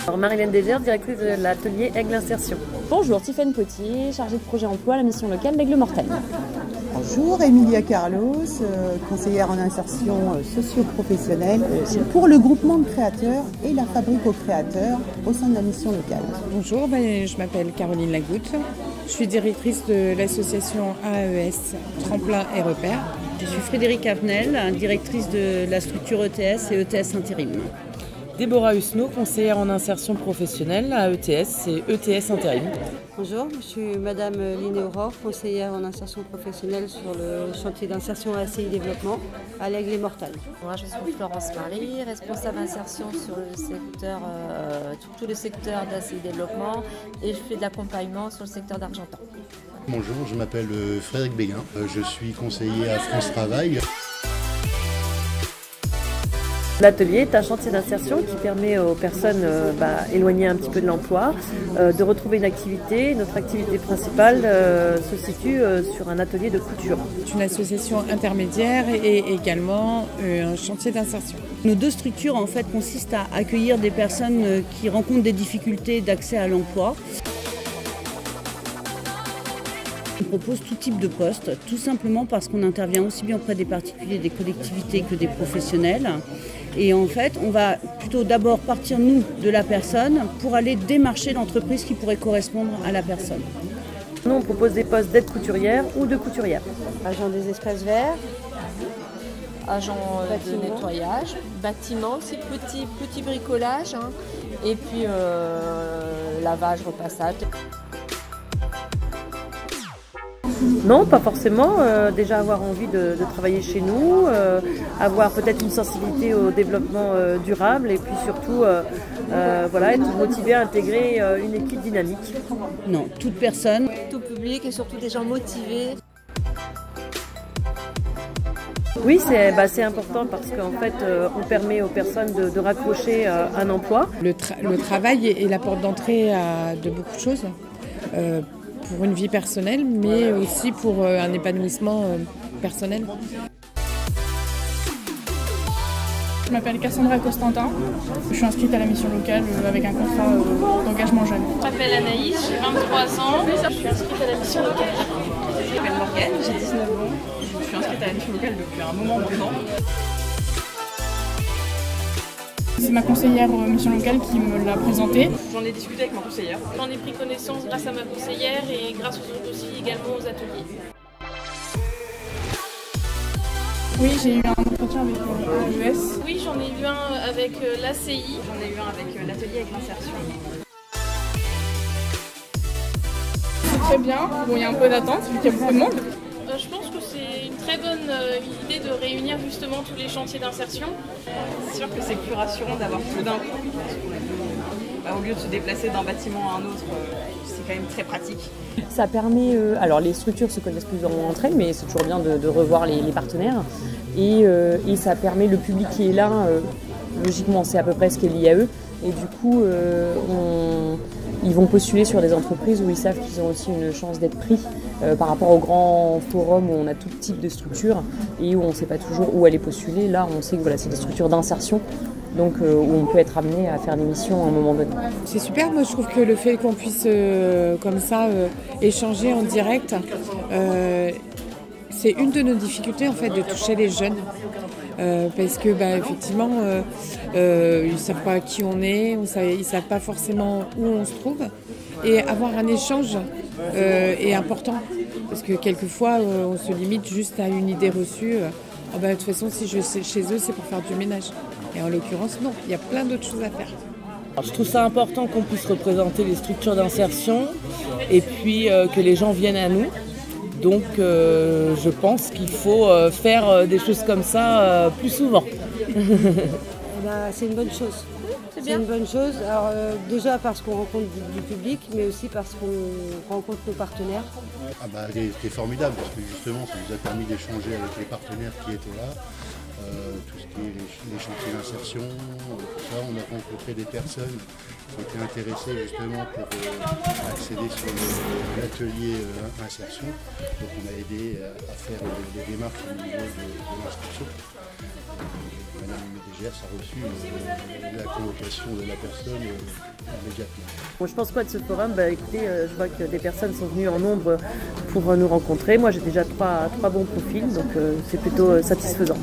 Alors Marilène Dégère, directrice de l'atelier Aigle Insertion. Bonjour, Tiffaine Potier, chargée de projet emploi à la mission locale d'Aigle Mortel. Bonjour, Emilia Carlos, conseillère en insertion socio-professionnelle pour le groupement de créateurs et la fabrique aux créateurs au sein de la mission locale. Bonjour, je m'appelle Caroline Lagoutte, je suis directrice de l'association AES Tremplin et Repères. Je suis Frédérique Avenel, directrice de la structure ETS et ETS Intérim. Déborah Husneau, conseillère en insertion professionnelle à ETS et ETS Intérim. Bonjour, je suis Madame Liné Aurore, conseillère en insertion professionnelle sur le chantier d'insertion ACI Développement à l'Aigle et Mortal. Moi, je suis Florence Marie, responsable insertion sur le secteur, tout le secteur d'ACI Développement, et je fais de l'accompagnement sur le secteur d'Argentan. Bonjour, je m'appelle Frédéric Béguin, je suis conseiller à France Travail. L'atelier est un chantier d'insertion qui permet aux personnes éloignées un petit peu de l'emploi de retrouver une activité. Notre activité principale se situe sur un atelier de couture. C'est une association intermédiaire et également un chantier d'insertion. Nos deux structures en fait consistent à accueillir des personnes qui rencontrent des difficultés d'accès à l'emploi. On propose tout type de postes, tout simplement parce qu'on intervient aussi bien auprès des particuliers, des collectivités que des professionnels. Et en fait, on va plutôt d'abord partir, nous, de la personne pour aller démarcher l'entreprise qui pourrait correspondre à la personne. Nous, on propose des postes d'aide couturière ou de couturière. Agent des espaces verts, Agent de nettoyage, bâtiment aussi, petit bricolage, hein, et puis lavage, repassage. Non, pas forcément. Déjà avoir envie de travailler chez nous, avoir peut-être une sensibilité au développement durable et puis surtout être motivé à intégrer une équipe dynamique. Non, toute personne. Tout public et surtout des gens motivés. Oui, c'est important parce qu'en fait, on permet aux personnes de raccrocher un emploi. Le travail est la porte d'entrée de beaucoup de choses. Pour une vie personnelle, mais aussi pour un épanouissement personnel. Je m'appelle Cassandra Costantin, je suis inscrite à la mission locale avec un contrat d'engagement jeune. Je m'appelle Anaïs, j'ai 23 ans, je suis inscrite à la mission locale. Je m'appelle Morgane, j'ai 19 ans, je suis inscrite à la mission locale depuis un moment maintenant. C'est ma conseillère mission locale qui me l'a présenté. J'en ai discuté avec ma conseillère. J'en ai pris connaissance grâce à ma conseillère et grâce aussi également aux ateliers. Oui, j'ai eu un entretien avec l'AES. Oui, j'en ai eu un avec l'ACI. J'en ai eu un avec l'atelier avec l'insertion. C'est très bien. Bon, il y a un peu d'attente vu qu'il y a beaucoup de monde. Je pense que c'est une très bonne idée de réunir justement tous les chantiers d'insertion. C'est sûr que c'est plus rassurant d'avoir tout d'un coup. Au lieu de se déplacer d'un bâtiment à un autre, c'est quand même très pratique. Ça permet, alors les structures se connaissent plus ou moins entre elles, mais c'est toujours bien de revoir les partenaires. Et ça permet le public qui est là, logiquement c'est à peu près ce qui est lié à eux. Et du coup, ils vont postuler sur des entreprises où ils savent qu'ils ont aussi une chance d'être pris par rapport aux grands forums où on a tout type de structures et où on ne sait pas toujours où aller postuler. Là, on sait que voilà, c'est des structures d'insertion, donc où on peut être amené à faire des missions à un moment donné. C'est super, moi je trouve que le fait qu'on puisse comme ça échanger en direct, c'est une de nos difficultés en fait de toucher les jeunes. Parce que effectivement ils ne savent pas qui on est, ils ne savent pas forcément où on se trouve, et avoir un échange est important parce que quelquefois on se limite juste à une idée reçue. De toute façon si je suis chez eux c'est pour faire du ménage, et en l'occurrence non, il y a plein d'autres choses à faire. Alors, je trouve ça important qu'on puisse représenter les structures d'insertion et puis que les gens viennent à nous. Donc je pense qu'il faut faire des choses comme ça plus souvent. C'est une bonne chose. C'est une bonne chose. Alors, déjà parce qu'on rencontre du public, mais aussi parce qu'on rencontre nos partenaires. C'était formidable parce que justement ça nous a permis d'échanger avec les partenaires qui étaient là. Tout ce qui est les chantiers d'insertion, tout ça, on a rencontré des personnes qui étaient intéressées justement pour accéder sur l'atelier insertion. Donc on a aidé à faire des démarches au niveau de l'inscription. Madame Médégers a reçu la convocation de la personne immédiatement. Bon, je pense quoi de ce forum? Écoutez, je vois que des personnes sont venues en nombre pour nous rencontrer. Moi j'ai déjà trois bons profils, donc c'est plutôt satisfaisant.